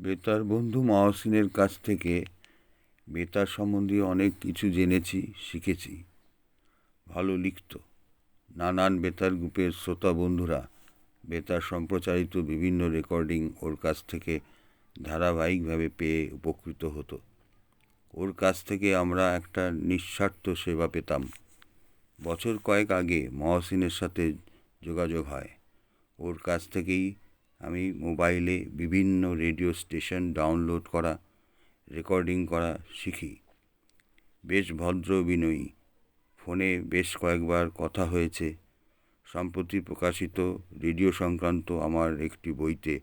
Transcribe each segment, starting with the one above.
বেতার বন্ধু মহসিনের কাছ থেকে বেতার সম্বন্ধে অনেক কিছু জেনেছি, শিখেছি। ভালো লিখত। নানান বেতার গ্রুপের শ্রোতা বন্ধুরা বেতার সম্প্রচারিত বিভিন্ন রেকর্ডিং ওর কাছ থেকে ধারাবাহিকভাবে পেয়ে উপকৃত হতো। ওর কাছ থেকে আমরা একটা নিঃস্বার্থ সেবা পেতাম। বছর কয়েক আগে মহসিনের সাথে যোগাযোগ হয়। ওর কাছ থেকেই আমি মোবাইলে বিভিন্ন রেডিও স্টেশন ডাউনলোড করা, রেকর্ডিং করা শিখি। বেশ ভদ্র বিনয়ী। ফোনে বেশ কয়েকবার কথা হয়েছে। সম্প্রতি প্রকাশিত রেডিও সংক্রান্ত আমার একটি বইতে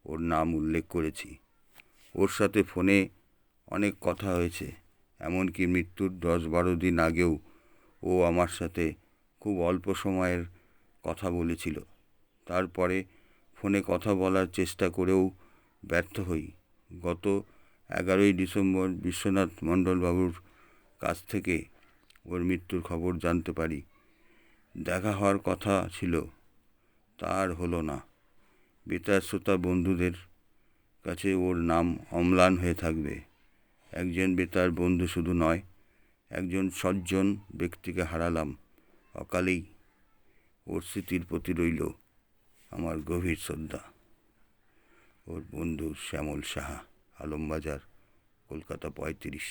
ওর নাম উল্লেখ করেছি। ওর সাথে ফোনে অনেক কথা হয়েছে, এমনকি মৃত্যুর 10-12 দিন আগেও ও আমার সাথে খুব অল্প সময়ের কথা বলেছিল। তারপরে ফোনে কথা বলার চেষ্টা করেও ব্যর্থ হই। গত 11ই ডিসেম্বর বিশ্বনাথ মণ্ডলবাবুর কাছ থেকে ওর মৃত্যুর খবর জানতে পারি। দেখা হওয়ার কথা ছিল, তার হলো না। বেতার শ্রোতা বন্ধুদের কাছে ওর নাম অম্লান হয়ে থাকবে। একজন বেতার বন্ধু শুধু নয়, একজন সজ্জন ব্যক্তিকে হারালাম অকালেই। ওর স্মৃতির প্রতি রইল আমার গভীর শ্রদ্ধা। ওর বন্ধু শ্যামল সাহা, আলমবাজার, কলকাতা 35।